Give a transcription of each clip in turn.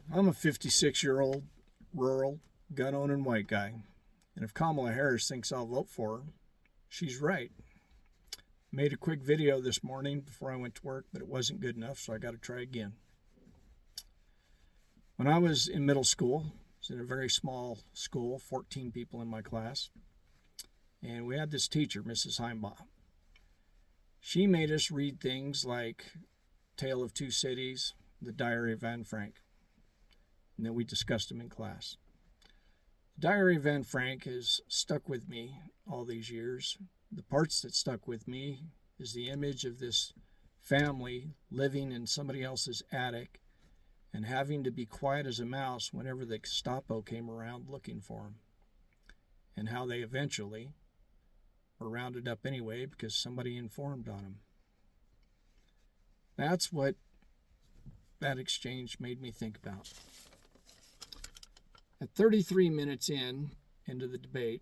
I'm a 56-year-old rural gun-owning white guy, and if Kamala Harris thinks I'll vote for her, she's right. Made a quick video this morning before I went to work, but it wasn't good enough, so I got to try again. When I was in middle school, I was in a very small school, 14 people in my class, and we had this teacher, Mrs. Heimbaugh. She made us read things like Tale of Two Cities, The Diary of Anne Frank, and then we discussed them in class. The Diary of Anne Frank has stuck with me all these years. The parts that stuck with me is the image of this family living in somebody else's attic and having to be quiet as a mouse whenever the gestapo came around looking for them, and how they eventually were rounded up anyway because somebody informed on them. That's what that exchange made me think about. At 33 minutes into the debate,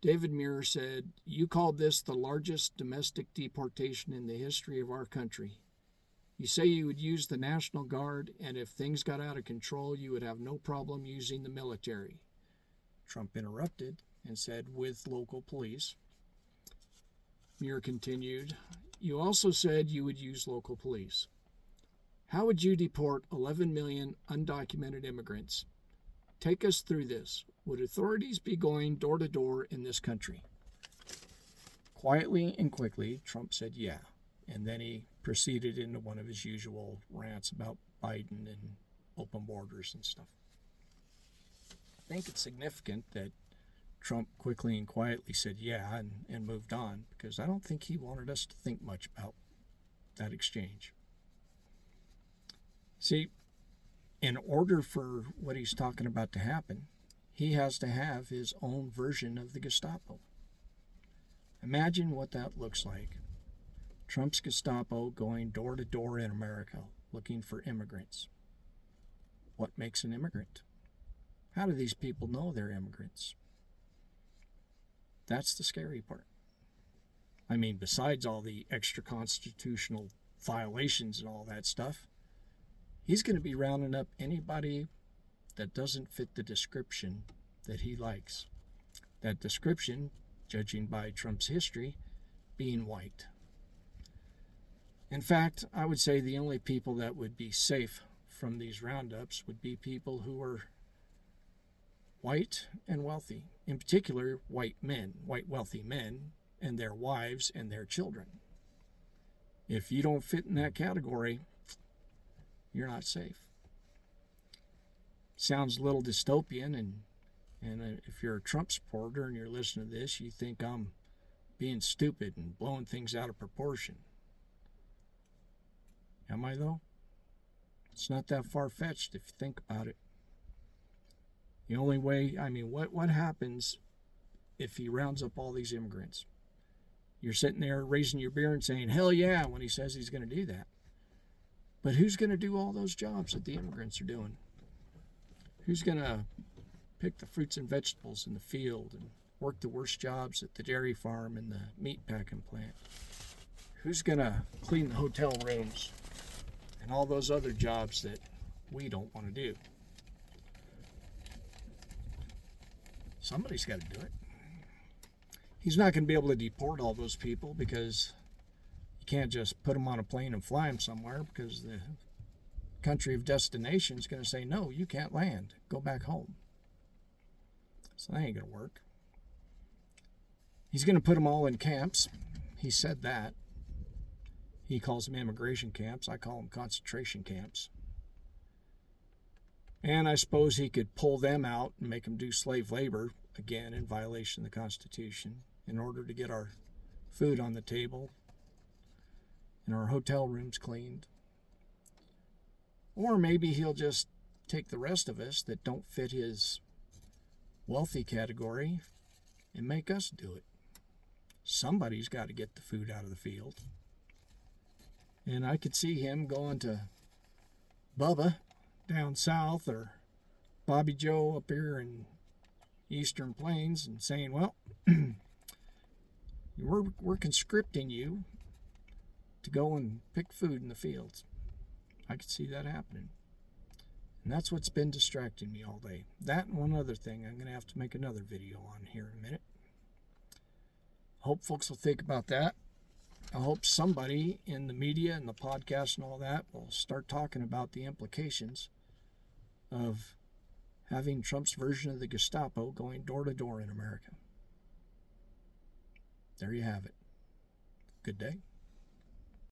David Muir said, "You called this the largest domestic deportation in the history of our country. You say you would use the National Guard, and if things got out of control, you would have no problem using the military." Trump interrupted and said, "with local police." Muir continued, "You also said you would use local police. How would you deport 11 million undocumented immigrants? Take us through this. Would authorities be going door to door in this country?" Quietly and quickly, Trump said yeah, and then he proceeded into one of his usual rants about Biden and open borders and stuff. I think it's significant that Trump quickly and quietly said yeah and moved on, because I don't think he wanted us to think much about that exchange. See, in order for what he's talking about to happen, he has to have his own version of the Gestapo. Imagine what that looks like. Trump's Gestapo going door to door in America looking for immigrants. What makes an immigrant? How do these people know they're immigrants? That's the scary part. I mean, besides all the extra constitutional violations and all that stuff, he's going to be rounding up anybody that doesn't fit the description that he likes. That description, judging by Trump's history, being white. In fact, I would say the only people that would be safe from these roundups would be people who are white and wealthy. In particular, white wealthy men, and their wives and their children. If you don't fit in that category, you're not safe. Sounds a little dystopian, and if you're a Trump supporter and you're listening to this, you think I'm being stupid and blowing things out of proportion. Am I, though? It's not that far-fetched if you think about it. The only way, what happens if he rounds up all these immigrants? You're sitting there raising your beer and saying, hell yeah, when he says he's going to do that. But who's going to do all those jobs that the immigrants are doing? Who's going to pick the fruits and vegetables in the field and work the worst jobs at the dairy farm and the meat packing plant? Who's going to clean the hotel rooms and all those other jobs that we don't want to do? Somebody's got to do it. He's not going to be able to deport all those people because you can't just put them on a plane and fly them somewhere, because the country of destination is going to say, no, you can't land. Go back home. So that ain't going to work. He's going to put them all in camps. He said that. He calls them immigration camps. I call them concentration camps. And I suppose he could pull them out and make them do slave labor, again in violation of the Constitution, in order to get our food on the table and our hotel rooms cleaned. Or maybe he'll just take the rest of us that don't fit his wealthy category and make us do it. Somebody's got to get the food out of the field. And I could see him going to Bubba down south, or Bobby Joe up here in Eastern Plains, and saying, well, we're conscripting you to go and pick food in the fields. I could see that happening. And that's what's been distracting me all day. That and one other thing I'm going to have to make another video on here in a minute. Hope folks will think about that. I hope somebody in the media and the podcast and all that will start talking about the implications of having Trump's version of the Gestapo going door to door in America. There you have it. Good day.